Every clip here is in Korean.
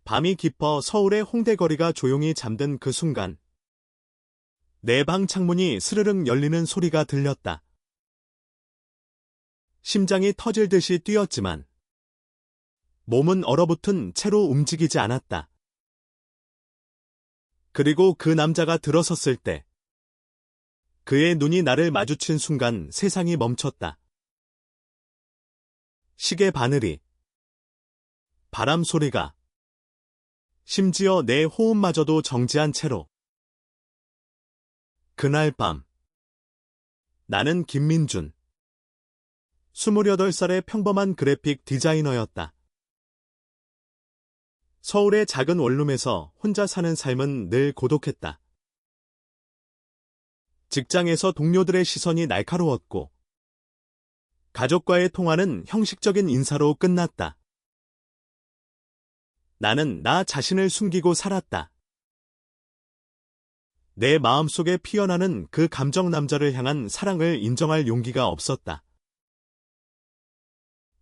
밤이 깊어 서울의 홍대거리가 조용히 잠든 그 순간, 내 방 창문이 스르륵 열리는 소리가 들렸다. 심장이 터질 듯이 뛰었지만 몸은 얼어붙은 채로 움직이지 않았다. 그리고 그 남자가 들어섰을 때 그의 눈이 나를 마주친 순간 세상이 멈췄다. 시계 바늘이, 바람 소리가, 심지어 내 호흡마저도 정지한 채로. 그날 밤, 나는 김민준, 28살의 평범한 그래픽 디자이너였다. 서울의 작은 원룸에서 혼자 사는 삶은 늘 고독했다. 직장에서 동료들의 시선이 날카로웠고, 가족과의 통화는 형식적인 인사로 끝났다. 나는 나 자신을 숨기고 살았다. 내 마음속에 피어나는 그 감정 남자를 향한 사랑을 인정할 용기가 없었다.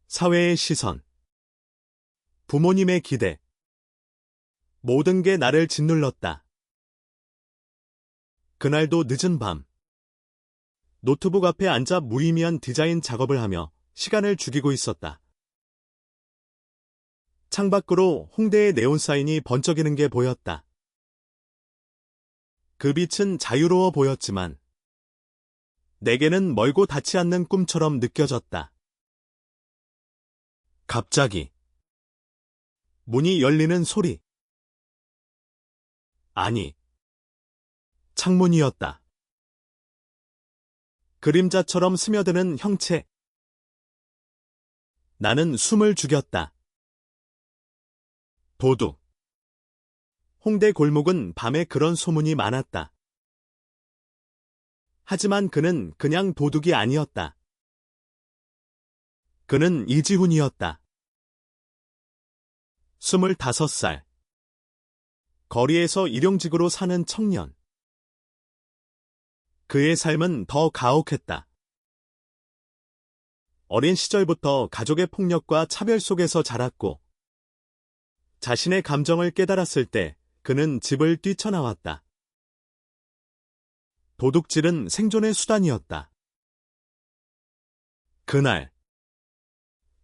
사회의 시선, 부모님의 기대, 모든 게 나를 짓눌렀다. 그날도 늦은 밤, 노트북 앞에 앉아 무의미한 디자인 작업을 하며 시간을 죽이고 있었다. 창밖으로 홍대의 네온 사인이 번쩍이는 게 보였다. 그 빛은 자유로워 보였지만 내게는 멀고 닿지 않는 꿈처럼 느껴졌다. 갑자기 문이 열리는 소리. 아니, 창문이었다. 그림자처럼 스며드는 형체. 나는 숨을 죽였다. 도둑. 홍대 골목은 밤에 그런 소문이 많았다. 하지만 그는 그냥 도둑이 아니었다. 그는 이지훈이었다. 25살. 거리에서 일용직으로 사는 청년. 그의 삶은 더 가혹했다. 어린 시절부터 가족의 폭력과 차별 속에서 자랐고, 자신의 감정을 깨달았을 때 그는 집을 뛰쳐나왔다. 도둑질은 생존의 수단이었다. 그날,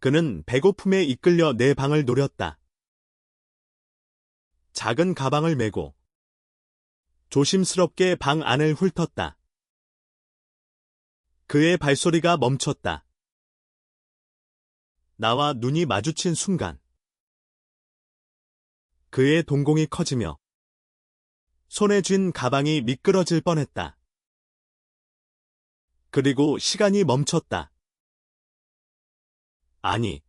그는 배고픔에 이끌려 내 방을 노렸다. 작은 가방을 메고 조심스럽게 방 안을 훑었다. 그의 발소리가 멈췄다. 나와 눈이 마주친 순간, 그의 동공이 커지며 손에 쥔 가방이 미끄러질 뻔했다. 그리고 시간이 멈췄다. 아니,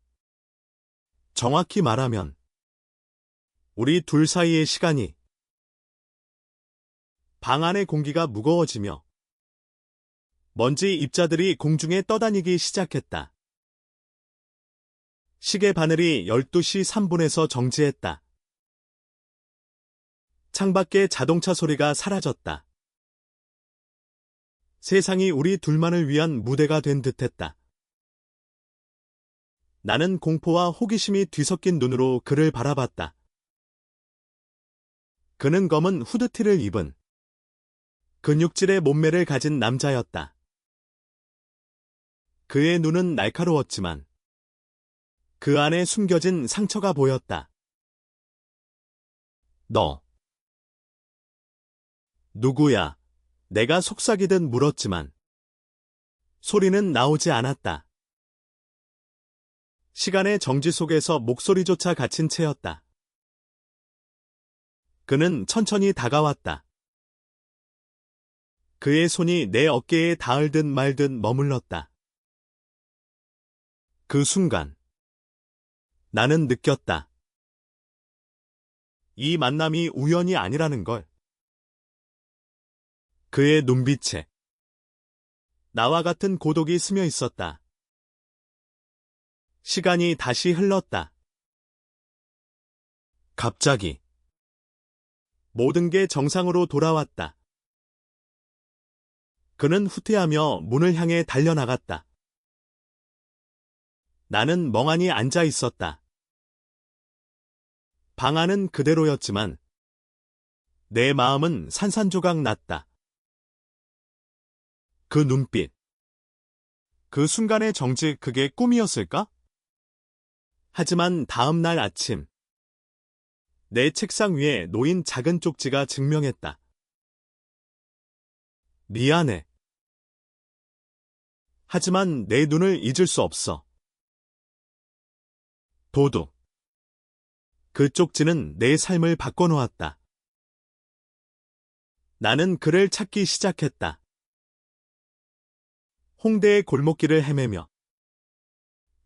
정확히 말하면 우리 둘 사이의 시간이. 방 안의 공기가 무거워지며 먼지 입자들이 공중에 떠다니기 시작했다. 시계 바늘이 12시 3분에서 정지했다. 창밖의 자동차 소리가 사라졌다. 세상이 우리 둘만을 위한 무대가 된 듯했다. 나는 공포와 호기심이 뒤섞인 눈으로 그를 바라봤다. 그는 검은 후드티를 입은 근육질의 몸매를 가진 남자였다. 그의 눈은 날카로웠지만 그 안에 숨겨진 상처가 보였다. 너 누구야? 내가 속삭이듯 물었지만 소리는 나오지 않았다. 시간의 정지 속에서 목소리조차 갇힌 채였다. 그는 천천히 다가왔다. 그의 손이 내 어깨에 닿을 듯 말 듯 머물렀다. 그 순간 나는 느꼈다. 이 만남이 우연이 아니라는 걸. 그의 눈빛에 나와 같은 고독이 스며 있었다. 시간이 다시 흘렀다. 갑자기 모든 게 정상으로 돌아왔다. 그는 후퇴하며 문을 향해 달려나갔다. 나는 멍하니 앉아 있었다. 방 안은 그대로였지만 내 마음은 산산조각 났다. 그 눈빛, 그 순간의 정직, 그게 꿈이었을까? 하지만 다음 날 아침, 내 책상 위에 놓인 작은 쪽지가 증명했다. 미안해. 하지만 내 눈을 잊을 수 없어. 도둑. 그 쪽지는 내 삶을 바꿔놓았다. 나는 그를 찾기 시작했다. 홍대의 골목길을 헤매며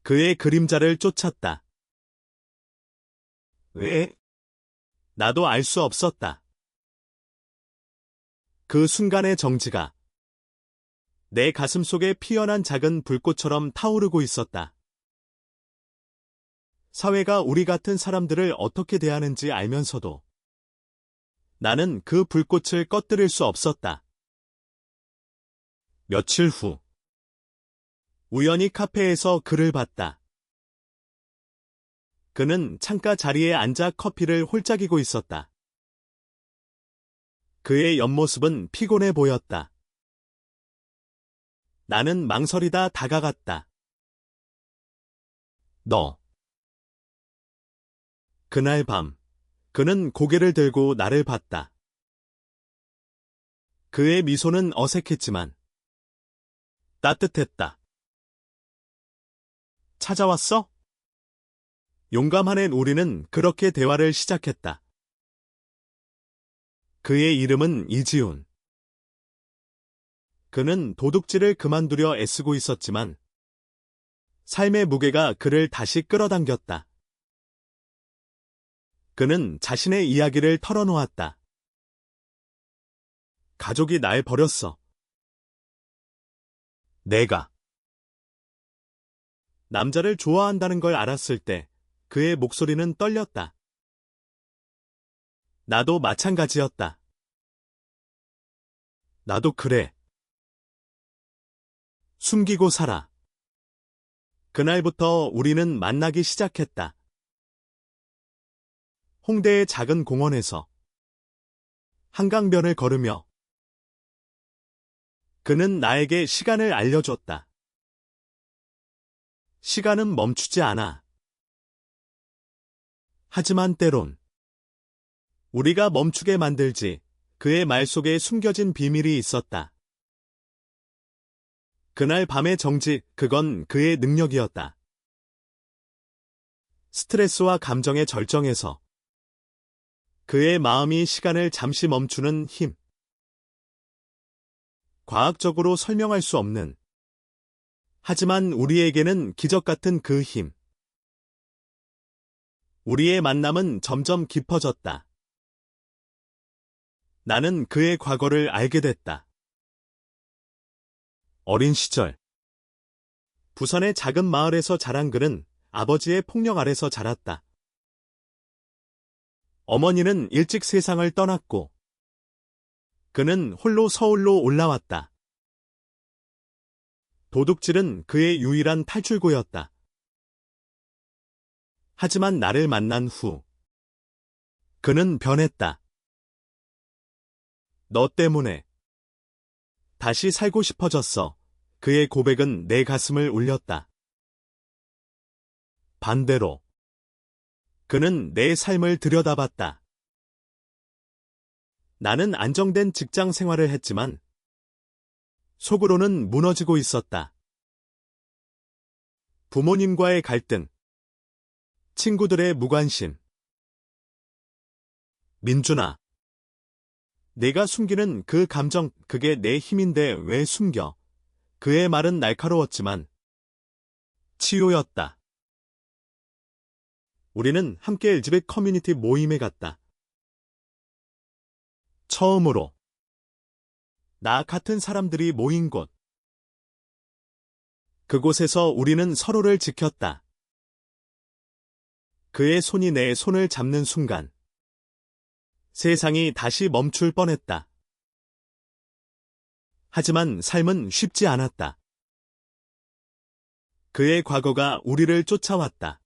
그의 그림자를 쫓았다. 왜? 나도 알 수 없었다. 그 순간의 정지가 내 가슴 속에 피어난 작은 불꽃처럼 타오르고 있었다. 사회가 우리 같은 사람들을 어떻게 대하는지 알면서도 나는 그 불꽃을 꺼뜨릴 수 없었다. 며칠 후, 우연히 카페에서 그를 봤다. 그는 창가 자리에 앉아 커피를 홀짝이고 있었다. 그의 옆모습은 피곤해 보였다. 나는 망설이다 다가갔다. 너. 그날 밤, 그는 고개를 들고 나를 봤다. 그의 미소는 어색했지만 따뜻했다. 찾아왔어? 용감한 우리는 그렇게 대화를 시작했다. 그의 이름은 이지훈. 그는 도둑질을 그만두려 애쓰고 있었지만 삶의 무게가 그를 다시 끌어당겼다. 그는 자신의 이야기를 털어놓았다. 가족이 날 버렸어. 내가 남자를 좋아한다는 걸 알았을 때 그의 목소리는 떨렸다. 나도 마찬가지였다. 나도 그래. 숨기고 살아. 그날부터 우리는 만나기 시작했다. 홍대의 작은 공원에서 한강변을 걸으며 그는 나에게 시간을 알려줬다. 시간은 멈추지 않아. 하지만 때론 우리가 멈추게 만들지. 그의 말 속에 숨겨진 비밀이 있었다. 그날 밤의 정직, 그건 그의 능력이었다. 스트레스와 감정의 절정에서 그의 마음이 시간을 잠시 멈추는 힘. 과학적으로 설명할 수 없는, 하지만 우리에게는 기적 같은 그 힘. 우리의 만남은 점점 깊어졌다. 나는 그의 과거를 알게 됐다. 어린 시절, 부산의 작은 마을에서 자란 그는 아버지의 폭력 아래서 자랐다. 어머니는 일찍 세상을 떠났고 그는 홀로 서울로 올라왔다. 도둑질은 그의 유일한 탈출구였다. 하지만 나를 만난 후 그는 변했다. 너 때문에 다시 살고 싶어졌어. 그의 고백은 내 가슴을 울렸다. 반대로 그는 내 삶을 들여다봤다. 나는 안정된 직장 생활을 했지만 속으로는 무너지고 있었다. 부모님과의 갈등, 친구들의 무관심. 민준아, 내가 숨기는 그 감정, 그게 내 힘인데 왜 숨겨? 그의 말은 날카로웠지만 치유였다. 우리는 함께 엘지벳 커뮤니티 모임에 갔다. 처음으로 나 같은 사람들이 모인 곳. 그곳에서 우리는 서로를 지켰다. 그의 손이 내 손을 잡는 순간 세상이 다시 멈출 뻔했다. 하지만 삶은 쉽지 않았다. 그의 과거가 우리를 쫓아왔다.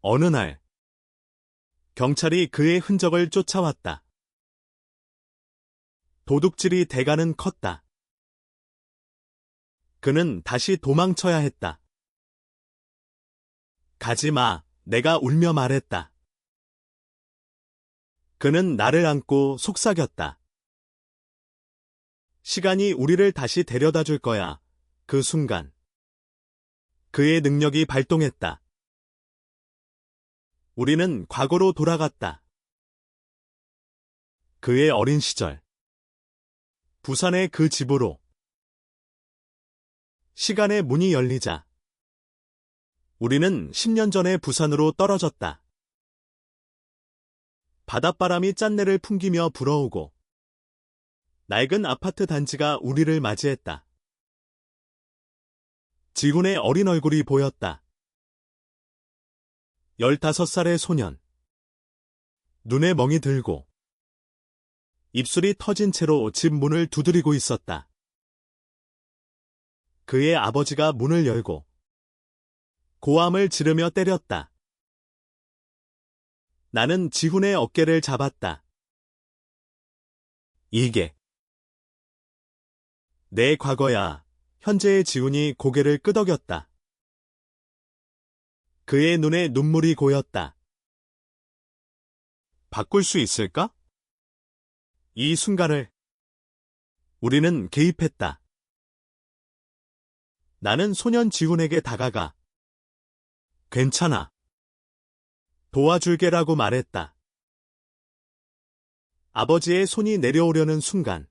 어느 날 경찰이 그의 흔적을 쫓아왔다. 도둑질이 대가는 컸다. 그는 다시 도망쳐야 했다. 가지 마, 내가 울며 말했다. 그는 나를 안고 속삭였다. 시간이 우리를 다시 데려다 줄 거야. 그 순간. 그의 능력이 발동했다. 우리는 과거로 돌아갔다. 그의 어린 시절. 부산의 그 집으로. 시간의 문이 열리자. 우리는 10년 전에 부산으로 떨어졌다. 바닷바람이 짠내를 풍기며 불어오고 낡은 아파트 단지가 우리를 맞이했다. 지훈의 어린 얼굴이 보였다. 15살의 소년. 눈에 멍이 들고 입술이 터진 채로 집 문을 두드리고 있었다. 그의 아버지가 문을 열고 고함을 지르며 때렸다. 나는 지훈의 어깨를 잡았다. 이게 내 과거야. 현재의 지훈이 고개를 끄덕였다. 그의 눈에 눈물이 고였다. 바꿀 수 있을까? 이 순간을 우리는 개입했다. 나는 소년 지훈에게 다가가 괜찮아. 도와줄게라고 말했다. 아버지의 손이 내려오려는 순간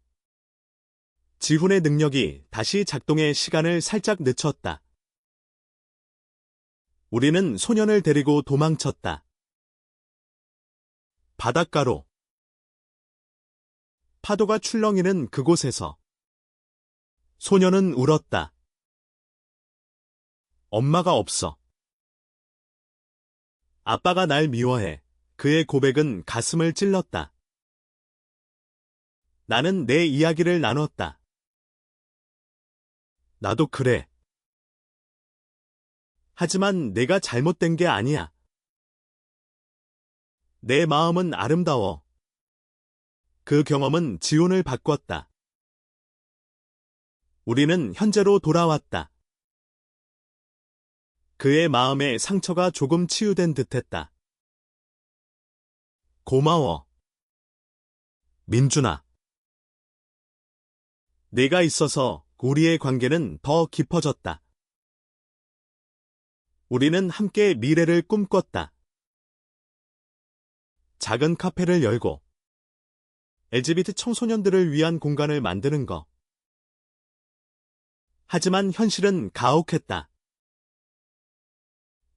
지훈의 능력이 다시 작동해 시간을 살짝 늦췄다. 우리는 소년을 데리고 도망쳤다. 바닷가로. 파도가 출렁이는 그곳에서 소년은 울었다. 엄마가 없어. 아빠가 날 미워해. 그의 고백은 가슴을 찔렀다. 나는 내 이야기를 나눴다. 나도 그래. 하지만 내가 잘못된 게 아니야. 내 마음은 아름다워. 그 경험은 지훈을 바꿨다. 우리는 현재로 돌아왔다. 그의 마음에 상처가 조금 치유된 듯했다. 고마워. 민준아. 네가 있어서 우리의 관계는 더 깊어졌다. 우리는 함께 미래를 꿈꿨다. 작은 카페를 열고 LGBT 청소년들을 위한 공간을 만드는 것. 하지만 현실은 가혹했다.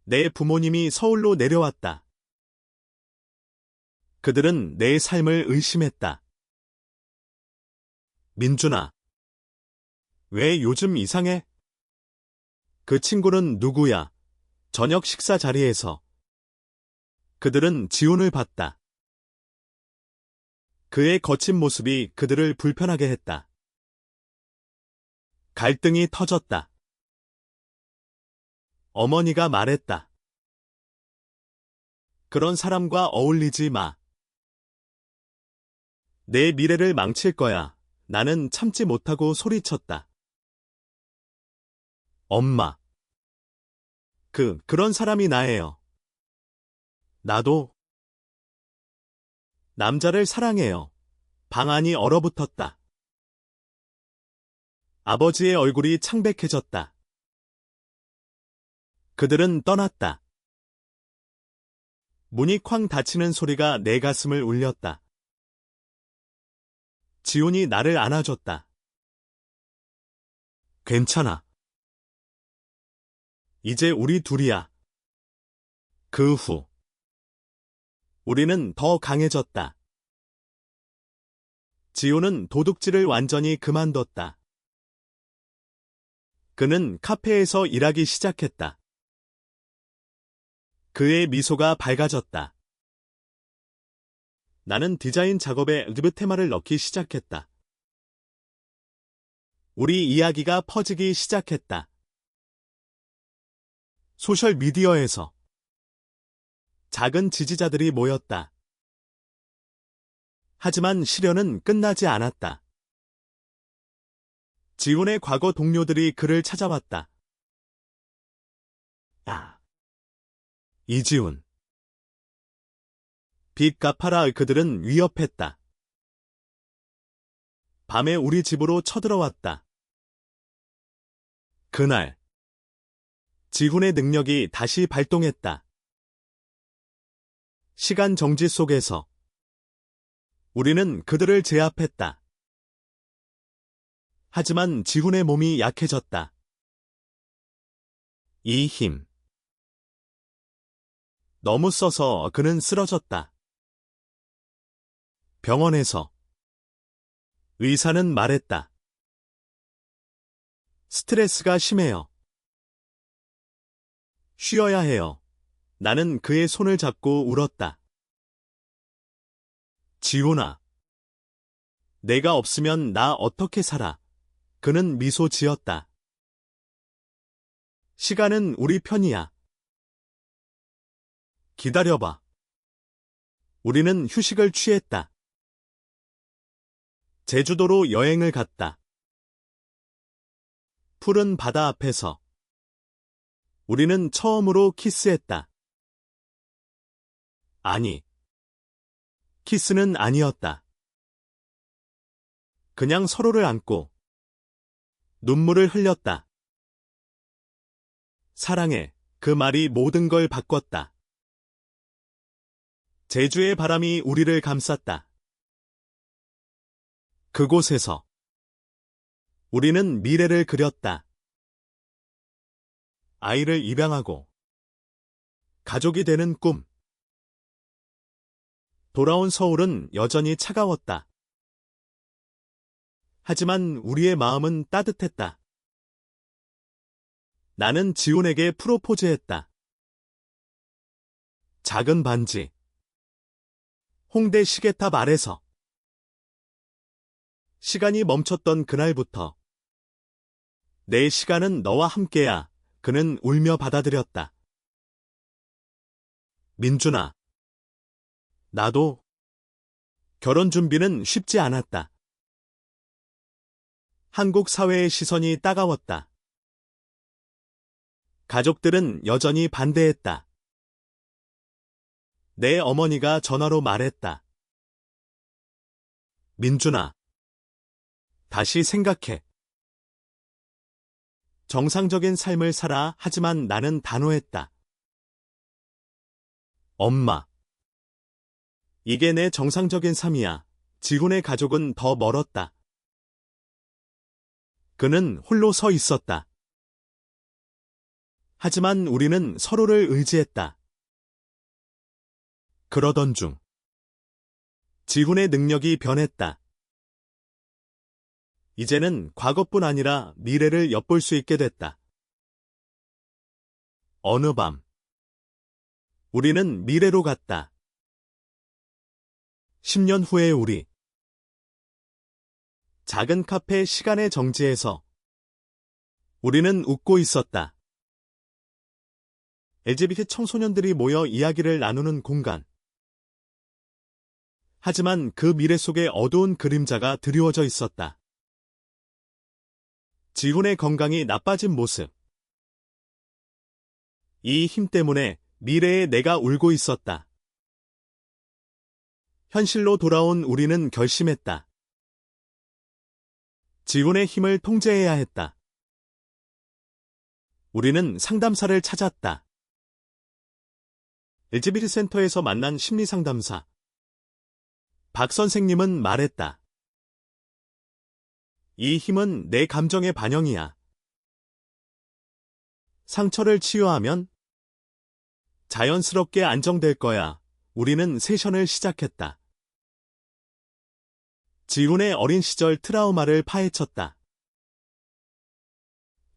내 부모님이 서울로 내려왔다. 그들은 내 삶을 의심했다. 민준아, 왜 요즘 이상해? 그 친구는 누구야? 저녁 식사 자리에서. 그들은 지훈을 봤다. 그의 거친 모습이 그들을 불편하게 했다. 갈등이 터졌다. 어머니가 말했다. 그런 사람과 어울리지 마. 내 미래를 망칠 거야. 나는 참지 못하고 소리쳤다. 엄마. 그런 사람이 나예요. 나도 남자를 사랑해요. 방 안이 얼어붙었다. 아버지의 얼굴이 창백해졌다. 그들은 떠났다. 문이 쾅 닫히는 소리가 내 가슴을 울렸다. 지훈이 나를 안아줬다. 괜찮아. 이제 우리 둘이야. 그 후 우리는 더 강해졌다. 지훈은 도둑질을 완전히 그만뒀다. 그는 카페에서 일하기 시작했다. 그의 미소가 밝아졌다. 나는 디자인 작업에 리브 테마를 넣기 시작했다. 우리 이야기가 퍼지기 시작했다. 소셜미디어에서 작은 지지자들이 모였다. 하지만 시련은 끝나지 않았다. 지훈의 과거 동료들이 그를 찾아왔다. 이지훈. 빚 갚아라. 그들은 위협했다. 밤에 우리 집으로 쳐들어왔다. 그날 지훈의 능력이 다시 발동했다. 시간 정지 속에서 우리는 그들을 제압했다. 하지만 지훈의 몸이 약해졌다. 이 힘. 너무 써서 그는 쓰러졌다. 병원에서 의사는 말했다. 스트레스가 심해요. 쉬어야 해요. 나는 그의 손을 잡고 울었다. 지훈아. 내가 없으면 나 어떻게 살아? 그는 미소 지었다. 시간은 우리 편이야. 기다려봐. 우리는 휴식을 취했다. 제주도로 여행을 갔다. 푸른 바다 앞에서 우리는 처음으로 키스했다. 아니, 키스는 아니었다. 그냥 서로를 안고 눈물을 흘렸다. 사랑해. 그 말이 모든 걸 바꿨다. 제주의 바람이 우리를 감쌌다. 그곳에서 우리는 미래를 그렸다. 아이를 입양하고 가족이 되는 꿈. 돌아온 서울은 여전히 차가웠다. 하지만 우리의 마음은 따뜻했다. 나는 지훈에게 프로포즈했다. 작은 반지. 홍대 시계탑 아래서. 시간이 멈췄던 그날부터 내 시간은 너와 함께야. 그는 울며 받아들였다. 민준아. 나도. 결혼 준비는 쉽지 않았다. 한국 사회의 시선이 따가웠다. 가족들은 여전히 반대했다. 내 어머니가 전화로 말했다. 민준아. 다시 생각해. 정상적인 삶을 살아. 하지만 나는 단호했다. 엄마. 이게 내 정상적인 삶이야. 지훈의 가족은 더 멀었다. 그는 홀로 서 있었다. 하지만 우리는 서로를 의지했다. 그러던 중 지훈의 능력이 변했다. 이제는 과거뿐 아니라 미래를 엿볼 수 있게 됐다. 어느 밤 우리는 미래로 갔다. 10년 후의 우리. 작은 카페 시간의 정지에서 우리는 웃고 있었다. LGBT 청소년들이 모여 이야기를 나누는 공간. 하지만 그 미래 속에 어두운 그림자가 드리워져 있었다. 지훈의 건강이 나빠진 모습. 이 힘 때문에 미래의 내가 울고 있었다. 현실로 돌아온 우리는 결심했다. 지훈의 힘을 통제해야 했다. 우리는 상담사를 찾았다. LGBT 센터에서 만난 심리상담사. 박 선생님은 말했다. 이 힘은 내 감정의 반영이야. 상처를 치유하면 자연스럽게 안정될 거야. 우리는 세션을 시작했다. 지훈의 어린 시절 트라우마를 파헤쳤다.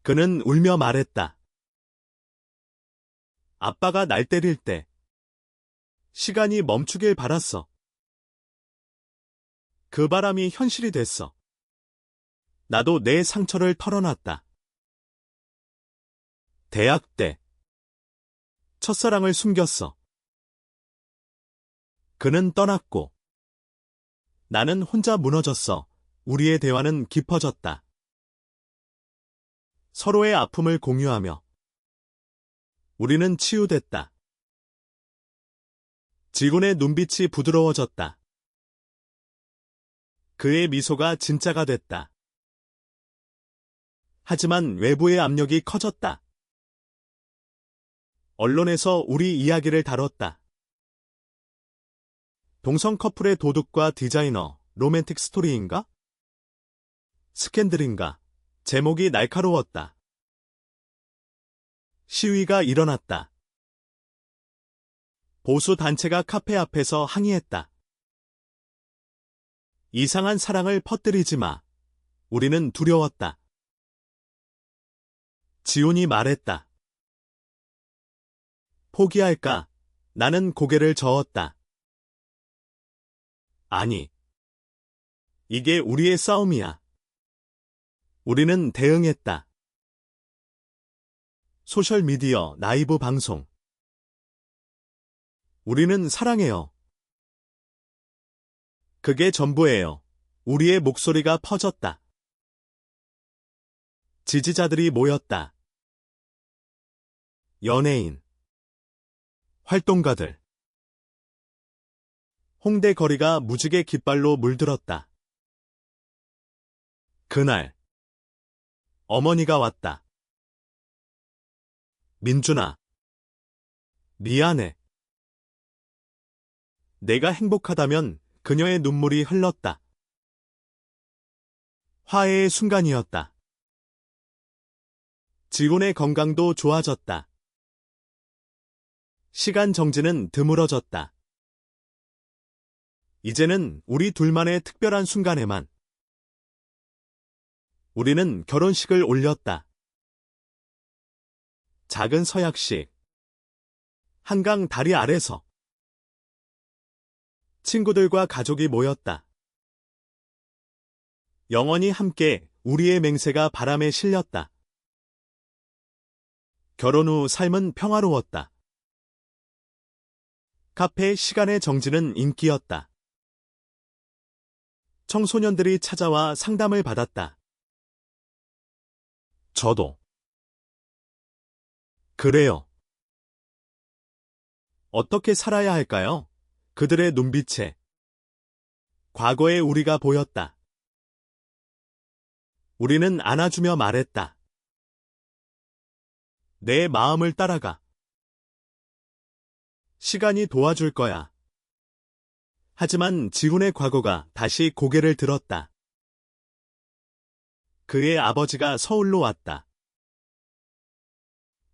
그는 울며 말했다. 아빠가 날 때릴 때 시간이 멈추길 바랐어. 그 바람이 현실이 됐어. 나도 내 상처를 털어놨다. 대학 때 첫사랑을 숨겼어. 그는 떠났고 나는 혼자 무너졌어. 우리의 대화는 깊어졌다. 서로의 아픔을 공유하며 우리는 치유됐다. 지훈의 눈빛이 부드러워졌다. 그의 미소가 진짜가 됐다. 하지만 외부의 압력이 커졌다. 언론에서 우리 이야기를 다뤘다. 동성 커플의 도둑과 디자이너, 로맨틱 스토리인가? 스캔들인가? 제목이 날카로웠다. 시위가 일어났다. 보수 단체가 카페 앞에서 항의했다. 이상한 사랑을 퍼뜨리지 마. 우리는 두려웠다. 지훈이 말했다. 포기할까? 나는 고개를 저었다. 아니. 이게 우리의 싸움이야. 우리는 대응했다. 소셜미디어, 라이브 방송. 우리는 사랑해요. 그게 전부예요. 우리의 목소리가 퍼졌다. 지지자들이 모였다. 연예인, 활동가들. 홍대 거리가 무지개 깃발로 물들었다. 그날 어머니가 왔다. 민준아, 미안해. 내가 행복하다면 그녀의 눈물이 흘렀다. 화해의 순간이었다. 지훈의 건강도 좋아졌다. 시간 정지는 드물어졌다. 이제는 우리 둘만의 특별한 순간에만 우리는 결혼식을 올렸다. 작은 서약식. 한강 다리 아래서 친구들과 가족이 모였다. 영원히 함께 우리의 맹세가 바람에 실렸다. 결혼 후 삶은 평화로웠다. 카페 시간의 정지는 인기였다. 청소년들이 찾아와 상담을 받았다. 저도. 그래요. 어떻게 살아야 할까요? 그들의 눈빛에 과거의 우리가 보였다. 우리는 안아주며 말했다. 내 마음을 따라가. 시간이 도와줄 거야. 하지만 지훈의 과거가 다시 고개를 들었다. 그의 아버지가 서울로 왔다.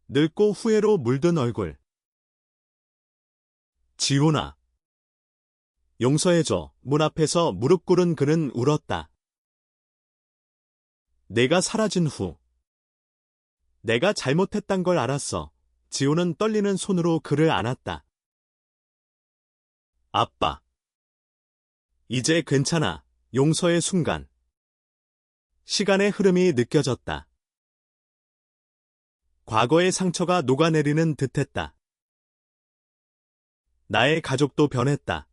늙고 후회로 물든 얼굴. 지훈아. 용서해줘. 문 앞에서 무릎 꿇은 그는 울었다. 내가 사라진 후 내가 잘못했단 걸 알았어. 지훈은 떨리는 손으로 그를 안았다. 아빠. 이제 괜찮아. 용서의 순간. 시간의 흐름이 느껴졌다. 과거의 상처가 녹아내리는 듯했다. 나의 가족도 변했다.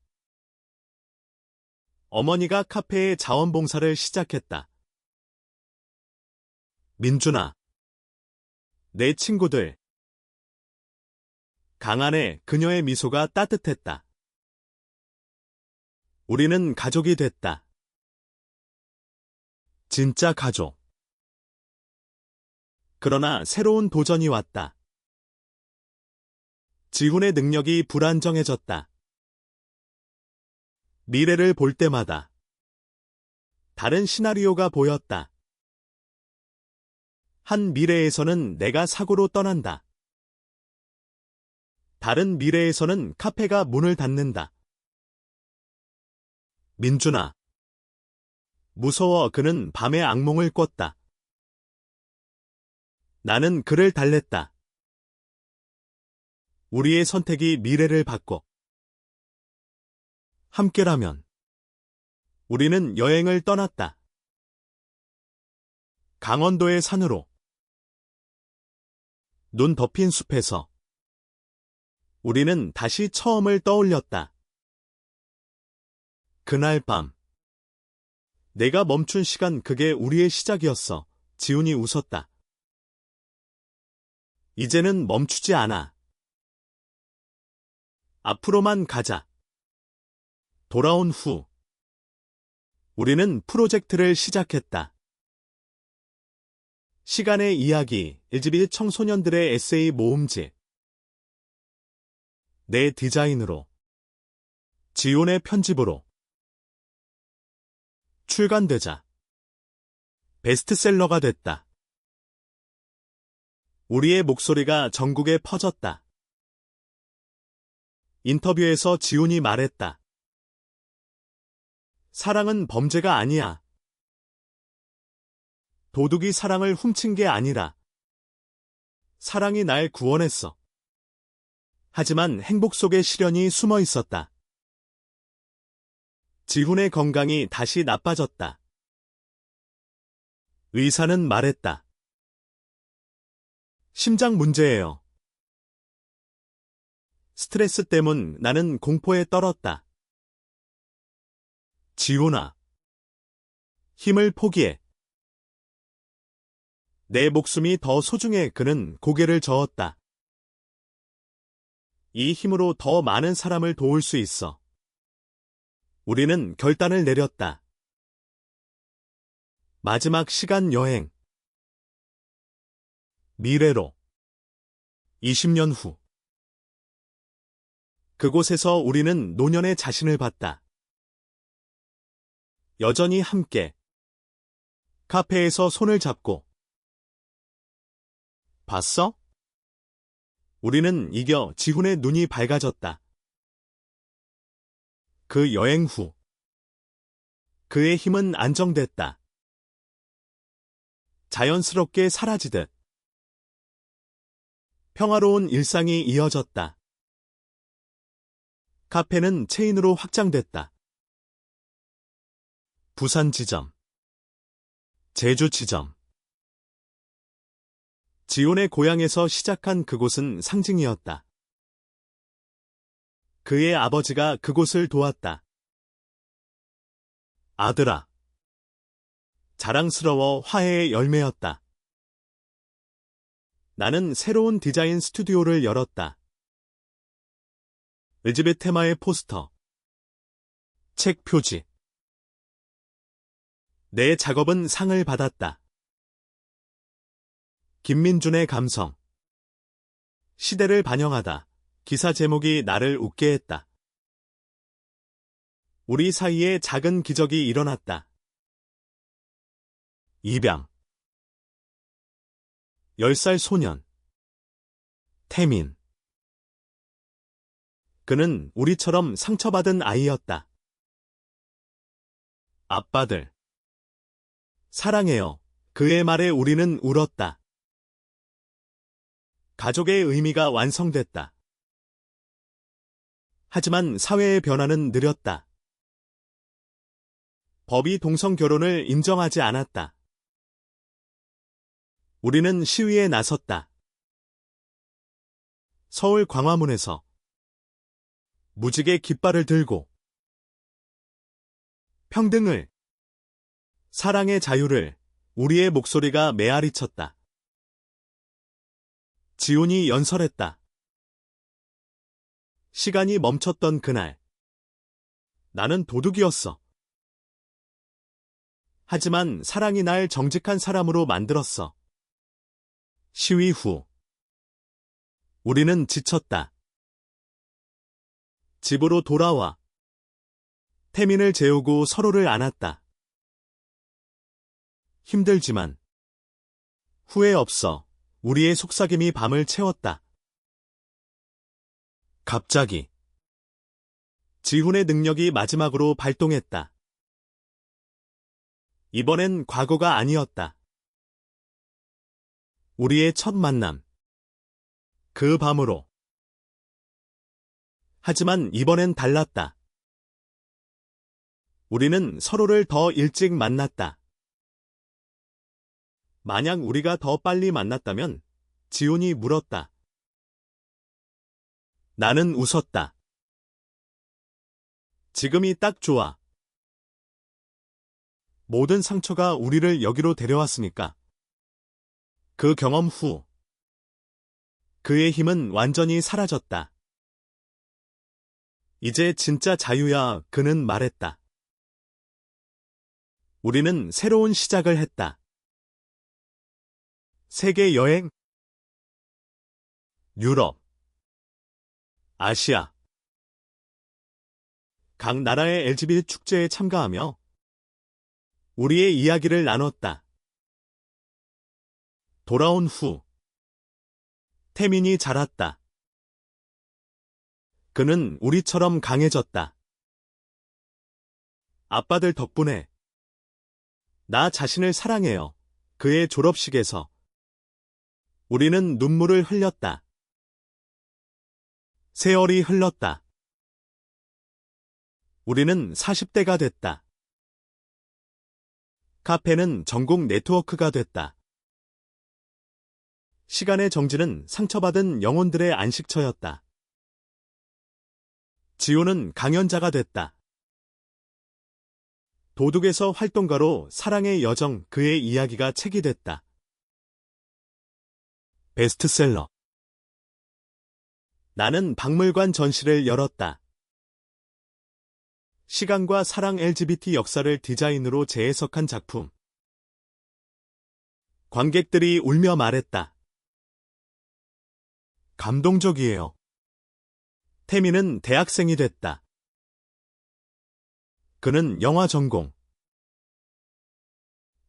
어머니가 카페에 자원봉사를 시작했다. 민준아. 내 친구들. 강한의 그녀의 미소가 따뜻했다. 우리는 가족이 됐다. 진짜 가족. 그러나 새로운 도전이 왔다. 지훈의 능력이 불안정해졌다. 미래를 볼 때마다 다른 시나리오가 보였다. 한 미래에서는 내가 사고로 떠난다. 다른 미래에서는 카페가 문을 닫는다. 민준아. 무서워. 그는 밤에 악몽을 꿨다. 나는 그를 달랬다. 우리의 선택이 미래를 바꿔. 함께라면. 우리는 여행을 떠났다. 강원도의 산으로. 눈 덮인 숲에서. 우리는 다시 처음을 떠올렸다. 그날 밤. 내가 멈춘 시간 그게 우리의 시작이었어. 지훈이 웃었다. 이제는 멈추지 않아. 앞으로만 가자. 돌아온 후. 우리는 프로젝트를 시작했다. 시간의 이야기, 1집이 청소년들의 에세이 모음집. 내 디자인으로. 지훈의 편집으로. 출간되자. 베스트셀러가 됐다. 우리의 목소리가 전국에 퍼졌다. 인터뷰에서 지훈이 말했다. 사랑은 범죄가 아니야. 도둑이 사랑을 훔친 게 아니라 사랑이 날 구원했어. 하지만 행복 속에 시련이 숨어 있었다. 지훈의 건강이 다시 나빠졌다. 의사는 말했다. 심장 문제예요. 스트레스 때문 나는 공포에 떨었다. 지훈아. 힘을 포기해. 내 목숨이 더 소중해. 그는 고개를 저었다. 이 힘으로 더 많은 사람을 도울 수 있어. 우리는 결단을 내렸다. 마지막 시간 여행. 미래로. 20년 후. 그곳에서 우리는 노년의 자신을 봤다. 여전히 함께. 카페에서 손을 잡고. 봤어? 우리는 이겨. 지훈의 눈이 밝아졌다. 그 여행 후. 그의 힘은 안정됐다. 자연스럽게 사라지듯. 평화로운 일상이 이어졌다. 카페는 체인으로 확장됐다. 부산 지점. 제주 지점. 지훈의 고향에서 시작한 그곳은 상징이었다. 그의 아버지가 그곳을 도왔다. 아들아. 자랑스러워. 화해의 열매였다. 나는 새로운 디자인 스튜디오를 열었다. 을집의 테마의 포스터. 책 표지. 내 작업은 상을 받았다. 김민준의 감성. 시대를 반영하다. 기사 제목이 나를 웃게 했다. 우리 사이에 작은 기적이 일어났다. 입양. 10살 소년. 태민. 그는 우리처럼 상처받은 아이였다. 아빠들. 사랑해요. 그의 말에 우리는 울었다. 가족의 의미가 완성됐다. 하지만 사회의 변화는 느렸다. 법이 동성 결혼을 인정하지 않았다. 우리는 시위에 나섰다. 서울 광화문에서 무지개 깃발을 들고 평등을, 사랑의 자유를 우리의 목소리가 메아리쳤다. 지훈이 연설했다. 시간이 멈췄던 그날. 나는 도둑이었어. 하지만 사랑이 날 정직한 사람으로 만들었어. 시위 후. 우리는 지쳤다. 집으로 돌아와. 태민을 재우고 서로를 안았다. 힘들지만 후회 없어. 우리의 속삭임이 밤을 채웠다. 갑자기 지훈의 능력이 마지막으로 발동했다. 이번엔 과거가 아니었다. 우리의 첫 만남. 그 밤으로. 하지만 이번엔 달랐다. 우리는 서로를 더 일찍 만났다. 만약 우리가 더 빨리 만났다면? 지훈이 물었다. 나는 웃었다. 지금이 딱 좋아. 모든 상처가 우리를 여기로 데려왔으니까. 그 경험 후 그의 힘은 완전히 사라졌다. 이제 진짜 자유야, 그는 말했다. 우리는 새로운 시작을 했다. 세계 여행, 유럽, 아시아. 각 나라의 LGBT 축제에 참가하며 우리의 이야기를 나눴다. 돌아온 후 태민이 자랐다. 그는 우리처럼 강해졌다. 아빠들 덕분에 나 자신을 사랑해요. 그의 졸업식에서 우리는 눈물을 흘렸다. 세월이 흘렀다. 우리는 40대가 됐다. 카페는 전국 네트워크가 됐다. 시간의 정지는 상처받은 영혼들의 안식처였다. 지호는 강연자가 됐다. 도둑에서 활동가로 사랑의 여정, 그의 이야기가 책이 됐다. 베스트셀러. 나는 박물관 전시를 열었다. 시간과 사랑 LGBT 역사를 디자인으로 재해석한 작품. 관객들이 울며 말했다. 감동적이에요. 태민은 대학생이 됐다. 그는 영화 전공.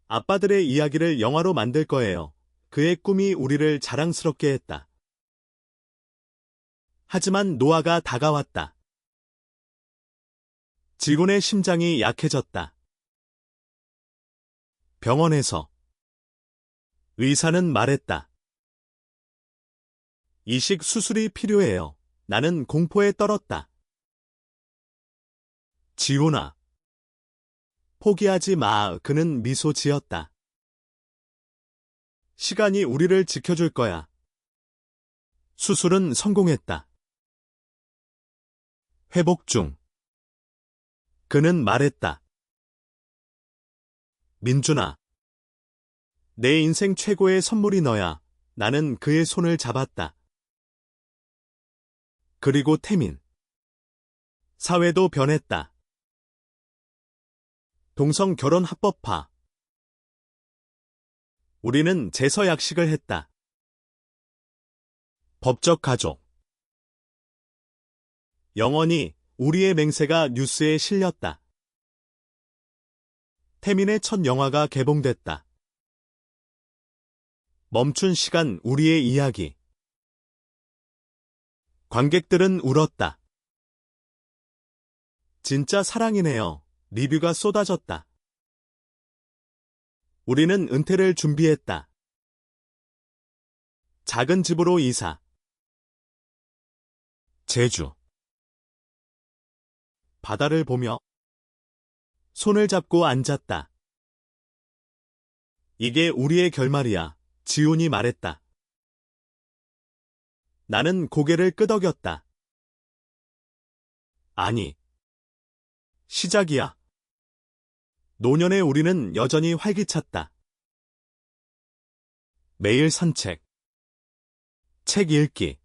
아빠들의 이야기를 영화로 만들 거예요. 그의 꿈이 우리를 자랑스럽게 했다. 하지만 노아가 다가왔다. 지곤의 심장이 약해졌다. 병원에서 의사는 말했다. 이식 수술이 필요해요. 나는 공포에 떨었다. 지훈아. 포기하지 마. 그는 미소 지었다. 시간이 우리를 지켜줄 거야. 수술은 성공했다. 회복 중. 그는 말했다. 민준아. 내 인생 최고의 선물이 너야. 나는 그의 손을 잡았다. 그리고 태민. 사회도 변했다. 동성 결혼 합법화. 우리는 제서 약식을 했다. 법적 가족. 영원히 우리의 맹세가 뉴스에 실렸다. 태민의 첫 영화가 개봉됐다. 멈춘 시간, 우리의 이야기. 관객들은 울었다. 진짜 사랑이네요. 리뷰가 쏟아졌다. 우리는 은퇴를 준비했다. 작은 집으로 이사. 제주. 바다를 보며 손을 잡고 앉았다. 이게 우리의 결말이야. 지훈이 말했다. 나는 고개를 끄덕였다. 아니. 시작이야. 노년의 우리는 여전히 활기찼다. 매일 산책. 책 읽기.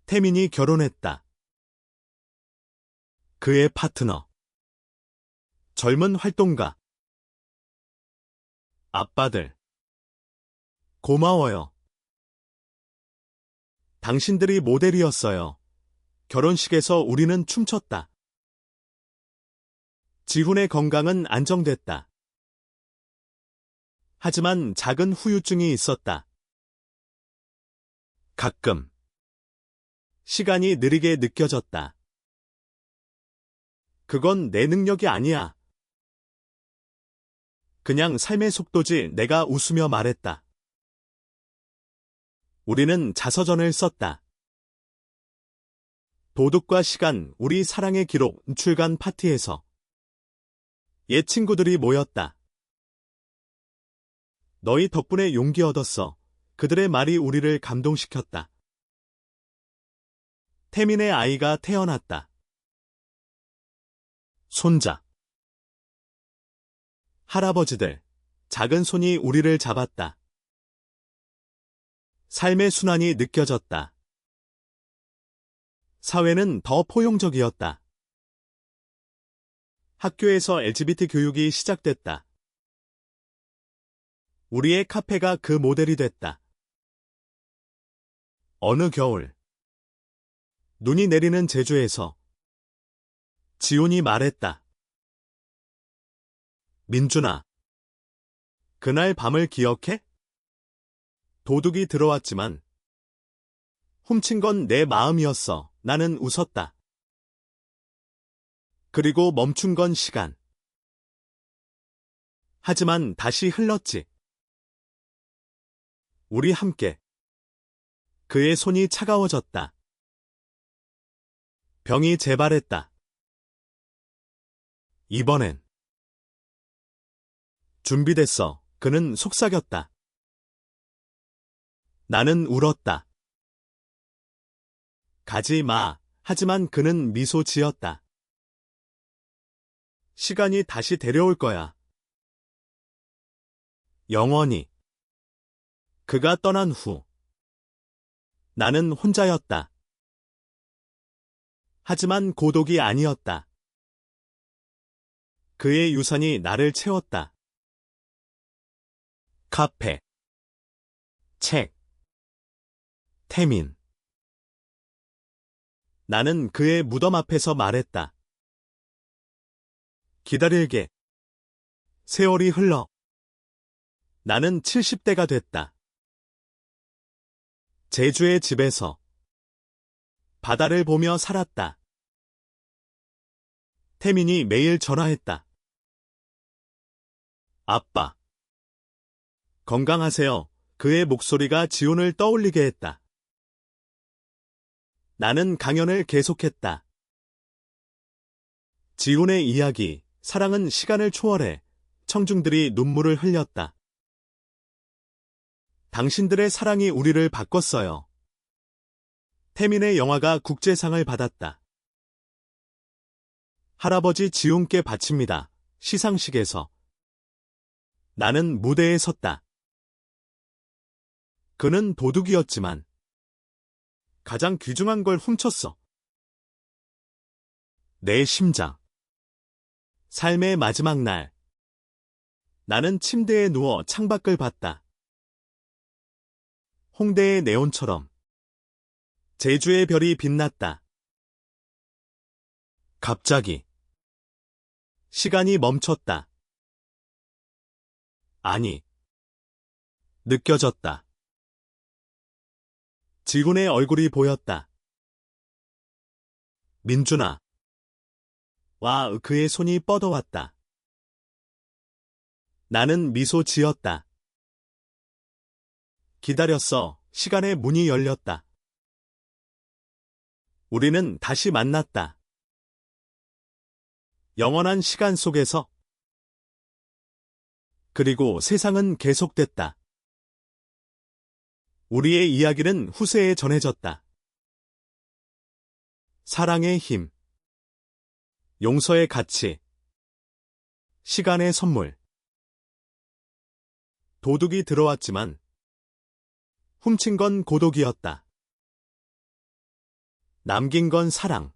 태민이 결혼했다. 그의 파트너. 젊은 활동가. 아빠들. 고마워요. 당신들이 모델이었어요. 결혼식에서 우리는 춤췄다. 지훈의 건강은 안정됐다. 하지만 작은 후유증이 있었다. 가끔. 시간이 느리게 느껴졌다. 그건 내 능력이 아니야. 그냥 삶의 속도지. 내가 웃으며 말했다. 우리는 자서전을 썼다. 도둑과 시간, 우리 사랑의 기록 출간 파티에서 옛 친구들이 모였다. 너희 덕분에 용기 얻었어. 그들의 말이 우리를 감동시켰다. 태민의 아이가 태어났다. 손자. 할아버지들, 작은 손이 우리를 잡았다. 삶의 순환이 느껴졌다. 사회는 더 포용적이었다. 학교에서 LGBT 교육이 시작됐다. 우리의 카페가 그 모델이 됐다. 어느 겨울, 눈이 내리는 제주에서 지훈이 말했다. 민준아, 그날 밤을 기억해? 도둑이 들어왔지만 훔친 건 내 마음이었어. 나는 웃었다. 그리고 멈춘 건 시간. 하지만 다시 흘렀지. 우리 함께. 그의 손이 차가워졌다. 병이 재발했다. 이번엔 준비됐어. 그는 속삭였다. 나는 울었다. 가지 마. 하지만 그는 미소 지었다. 시간이 다시 데려올 거야. 영원히. 그가 떠난 후 나는 혼자였다. 하지만 고독이 아니었다. 그의 유산이 나를 채웠다. 카페, 책, 태민. 나는 그의 무덤 앞에서 말했다. 기다릴게. 세월이 흘러. 나는 70대가 됐다. 제주의 집에서 바다를 보며 살았다. 태민이 매일 전화했다. 아빠. 건강하세요. 그의 목소리가 지훈을 떠올리게 했다. 나는 강연을 계속했다. 지훈의 이야기, 사랑은 시간을 초월해 청중들이 눈물을 흘렸다. 당신들의 사랑이 우리를 바꿨어요. 태민의 영화가 국제상을 받았다. 할아버지 지훈께 바칩니다. 시상식에서. 나는 무대에 섰다. 그는 도둑이었지만 가장 귀중한 걸 훔쳤어. 내 심장. 삶의 마지막 날. 나는 침대에 누워 창밖을 봤다. 홍대의 네온처럼 제주의 별이 빛났다. 갑자기 시간이 멈췄다. 아니, 느껴졌다. 지훈의 얼굴이 보였다. 민준아. 와, 그의 손이 뻗어왔다. 나는 미소 지었다. 기다렸어. 시간의 문이 열렸다. 우리는 다시 만났다. 영원한 시간 속에서. 그리고 세상은 계속됐다. 우리의 이야기는 후세에 전해졌다. 사랑의 힘, 용서의 가치, 시간의 선물. 도둑이 들어왔지만 훔친 건 고독이었다. 남긴 건 사랑.